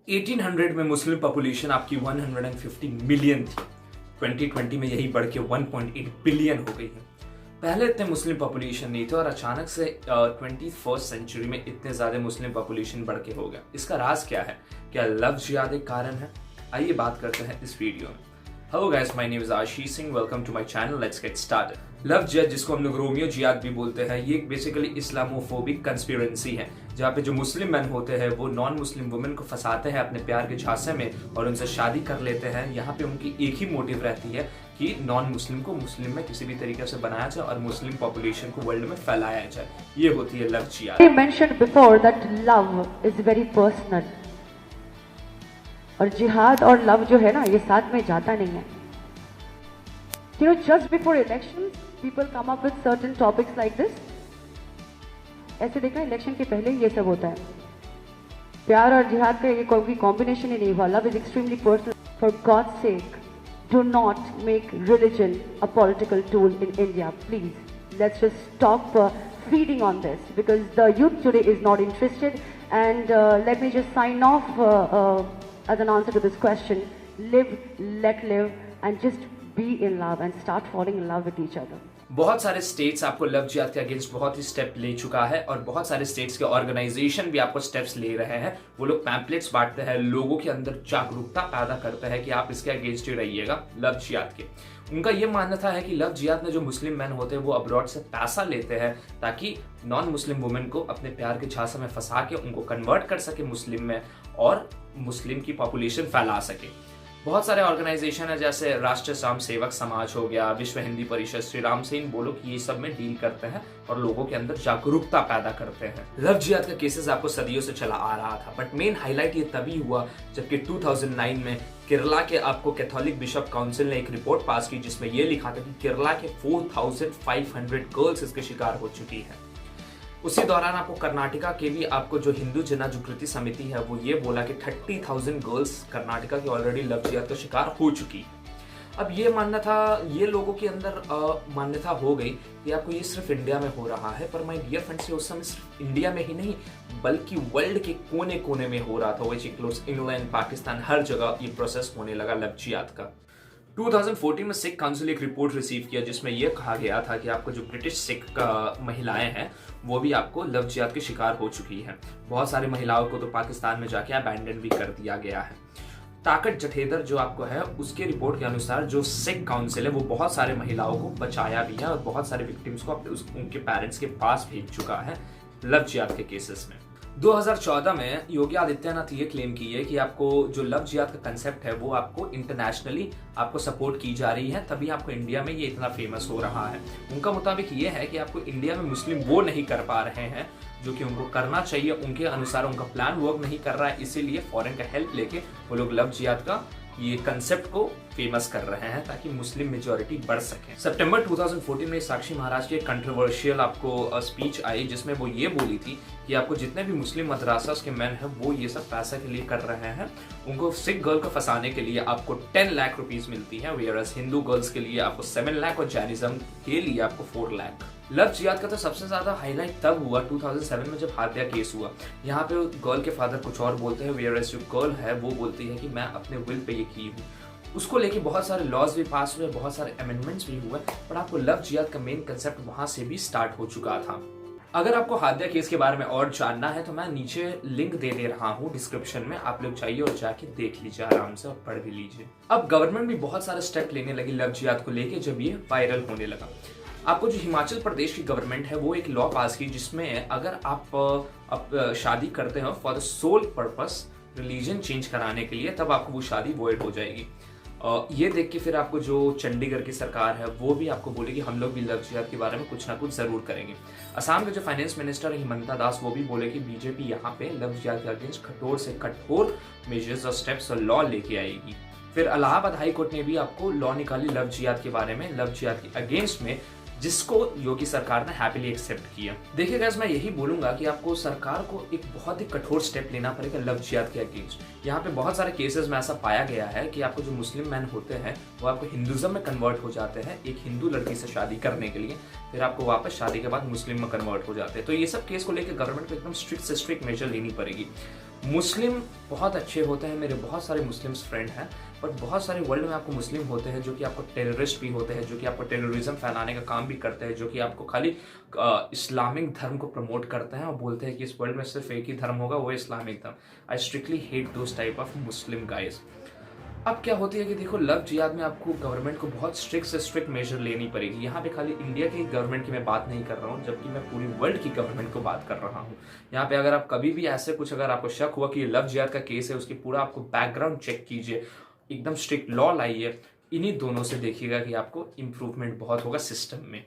1800 में Muslim population आपकी 150 million थी। 2020 में यही बढ़ के 1.8 बिलियन हो गई है। पहले इतने मुस्लिम पॉपुलेशन नहीं थे और अचानक से 21st सेंचुरी में इतने ज्यादा मुस्लिम पॉपुलेशन बढ़ के हो गया। इसका राज क्या है? क्या लव जिहाद एक कारण है? आइए बात करते हैं इस वीडियो में। Hello guys, my name is Ashish Singh, welcome to my channel, let's get started. Love जिहाद, जिसको हम लोग रोमियो जिहाद भी बोलते हैं, ये बेसिकली इस्लामोफोबिक कंस्पिरेंसी है, जहाँ पे जो मुस्लिम मैन होते हैं वो नॉन मुस्लिम वुमेन को फंसाते हैं अपने प्यार के झांसे में और उनसे शादी कर लेते हैं। यहाँ पे उनकी एक ही मोटिव रहती है कि नॉन मुस्लिम को मुस्लिम में किसी भी तरीके से बनाया जाए और मुस्लिम पॉपुलेशन को वर्ल्ड में फैलाया जाए। ये होती है लव जिहाद। I mentioned before that love is very personal. और जिहाद और लव जो है ना, ये साथ में जाता नहीं है। You know, just before elections, people come up with certain topics like this. ऐसे देखा, इलेक्शन के पहले ये सब होता है। प्यार और जिहाद का ये कोई कॉम्बिनेशन ही नहीं हुआ। Love is extremely personal. For God's sake, do not make religion a political tool in India, please. Let's just stop feeding on this because the youth today is not interested. And let me just sign off as an answer to this question: live, let live, and just be in love and start falling in love with each other. बहुत सारे states आपको love जिहाद के against बहुत ही step ले चुका है और बहुत सारे स्टेट्स के ऑर्गेनाइजेशन भी आपको स्टेप्स ले रहे हैं। वो लोग पैम्पलेट्स बांटते हैं, लोगों के अंदर जागरूकता पैदा करते हैं कि आप इसके अगेंस्ट ही रहिएगा लव जिहाद के। उनका ये मान्यता है कि लव जिहाद में जो मुस्लिम मैन होते हैं वो अब्रॉड से पैसा लेते हैं ताकि नॉन मुस्लिम वुमेन को अपने प्यार के झांसे में फंसा के उनको कन्वर्ट कर सके मुस्लिम में और मुस्लिम की पॉपुलेशन फैला सके। बहुत सारे ऑर्गेनाइजेशन है, जैसे राष्ट्रीय स्वयं सेवक समाज हो गया, विश्व हिंदी परिषद, श्री राम सेन, वो लोग ये सब में डील करते हैं और लोगों के अंदर जागरूकता पैदा करते हैं। लव जिहाद का केसेस आपको सदियों से चला आ रहा था, बट मेन हाईलाइट ये तभी हुआ जबकि 2009 में केरला के आपको कैथोलिक बिशप काउंसिल ने एक रिपोर्ट पास की जिसमें यह लिखा था कि केरला के 4500 गर्ल्स इसके शिकार हो चुकी है। उसी दौरान आपको कर्नाटका के भी आपको जो हिंदू जना जागृति समिति है वो ये बोला कि 30,000 गर्ल्स कर्नाटका की ऑलरेडी लव जिहाद का शिकार हो चुकी। अब ये मान्यता ये लोगों के अंदर मान्यता हो गई कि आपको ये सिर्फ इंडिया में हो रहा है, पर माय डियर फ्रेंड्स, ये उस समय सिर्फ इंडिया में ही नहीं बल्कि वर्ल्ड के कोने कोने में हो रहा था। वही क्लोज इंग्लैंड, पाकिस्तान, हर जगह ये प्रोसेस होने लगा लव जिहाद का। 2014 में सिख काउंसिल एक रिपोर्ट रिसीव किया जिसमें यह कहा गया था कि आपको जो ब्रिटिश सिख महिलाएं हैं वो भी आपको लव जिहाद के शिकार हो चुकी हैं। बहुत सारी महिलाओं को तो पाकिस्तान में जाके अबैंडन भी कर दिया गया है। ताकत जठेदर जो आपको है उसके रिपोर्ट के अनुसार जो सिख काउंसिल है वो बहुत सारे महिलाओं को बचाया भी है और बहुत सारे विक्टिम्स को उनके पेरेंट्स के पास भेज चुका है लव जिहाद के केसेस में। 2014 में योगी आदित्यनाथ ये क्लेम की है कि आपको जो लव जिहाद का कंसेप्ट है वो आपको इंटरनेशनली आपको सपोर्ट की जा रही है, तभी आपको इंडिया में ये इतना फेमस हो रहा है। उनका मुताबिक ये है कि आपको इंडिया में मुस्लिम वो नहीं कर पा रहे हैं जो कि उनको करना चाहिए, उनके अनुसार उनका प्लान वर्क नहीं कर रहा है, इसीलिए फॉरेन का हेल्प लेके वो लोग लव जिहाद का ये कंसेप्ट को फेमस कर रहे हैं ताकि मुस्लिम मेजॉरिटी बढ़ सके। सितंबर 2014 में साक्षी महाराज की एक कंट्रोवर्शियल आपको स्पीच आई जिसमें वो ये बोली थी कि आपको जितने भी मुस्लिम मदरासास के मैन हैं वो ये सब पैसा के लिए कर रहे हैं। उनको सिख गर्ल को फंसाने के लिए आपको 10 लाख रुपीज मिलती है, वेयरएज हिंदू गर्ल्स के लिए आपको 7 लाख और जैनिज्म के लिए आपको 4 लाख। लव जिहाद का तो सबसे ज्यादा हाईलाइट तब हुआ 2007 में जब हादिया केस हुआ। यहाँ पे गर्ल के फादर कुछ और बोलते हैं, वेयरएज जो गर्ल है वो बोलती है कि मैं अपने विल पे ये की हूँ। उसको लेके बहुत सारे लॉज भी पास हुए, बहुत सारे अमेंडमेंट्स भी हुए, पर आपको लव जिहाद का मेन कंसेप्ट वहां से भी स्टार्ट हो चुका था। अगर आपको हादिया केस के बारे में और जानना है तो मैं नीचे लिंक दे रहा हूँ डिस्क्रिप्शन में, आप लोग जाइए और जाके देख लीजिए आराम से और पढ़ भी लीजिए। अब गवर्नमेंट भी बहुत सारे स्टेप लेने लगी लव जिहाद को लेके जब ये वायरल होने लगा। आपको जो हिमाचल प्रदेश की गवर्नमेंट है वो एक लॉ पास की जिसमें अगर आप शादी करते हो for the sole purpose religion change कराने के लिए, तब आपको वो शादी वॉइड हो जाएगी। ये देख के फिर आपको जो चंडीगढ़ की सरकार है वो भी आपको बोलेगी हम लोग भी लव जिहाद के बारे में कुछ ना कुछ जरूर करेंगे। असम के जो फाइनेंस मिनिस्टर है हिमंता दास वो भी बोले कि बीजेपी यहाँ पे लव जिहाद के अगेंस्ट कठोर से कठोर मेजर्स और स्टेप्स और लॉ लेके आएगी। फिर इलाहाबाद हाई कोर्ट ने भी आपको लॉ निकाली लव जिहाद के बारे में, लव जिहाद के अगेंस्ट में, जिसको योगी सरकार ने हैप्पीली एक्सेप्ट किया। देखिए गाइस, मैं यही बोलूंगा कि आपको सरकार को एक बहुत ही कठोर स्टेप लेना पड़ेगा लव जिहाद के अगेंस्ट। यहाँ पे बहुत सारे केसेस में ऐसा पाया गया है कि आपको जो मुस्लिम मैन होते हैं वो आपको हिंदुज्म में कन्वर्ट हो जाते हैं एक हिंदू लड़की से शादी करने के लिए, फिर आपको वापस शादी के बाद मुस्लिम में कन्वर्ट हो जाते हैं। तो ये सब केस को लेकर गवर्नमेंट को एकदम स्ट्रिक्ट से स्ट्रिक्ट मेजर लेनी पड़ेगी। मुस्लिम बहुत अच्छे होते हैं, मेरे बहुत सारे मुस्लिम्स फ्रेंड हैं, बट बहुत सारे वर्ल्ड में आपको मुस्लिम होते हैं जो कि आपको टेररिस्ट भी होते हैं, जो कि आपको टेररिज्म फैलाने का काम भी करते हैं, जो कि आपको खाली इस्लामिक धर्म को प्रमोट करते हैं और बोलते हैं कि इस वर्ल्ड में सिर्फ एक ही धर्म होगा, वो इस्लामिक धर्म। आई strictly hate those type of Muslim guys. अब क्या होती है कि देखो, लव जिहाद में आपको गवर्नमेंट को बहुत स्ट्रिक्ट से स्ट्रिक्ट मेजर लेनी पड़ेगी। यहाँ पे खाली इंडिया की गवर्नमेंट की मैं बात नहीं कर रहा हूँ, जबकि मैं पूरी वर्ल्ड की गवर्नमेंट को बात कर रहा हूँ। यहाँ पे अगर आप कभी भी ऐसे कुछ, अगर आपको शक हुआ कि ये लव जिहाद का केस है, उसकी पूरा आपको बैकग्राउंड चेक कीजिए, एकदम स्ट्रिक्ट लॉ लाइए। इन्हीं दोनों से देखिएगा कि आपको इम्प्रूवमेंट बहुत होगा सिस्टम में।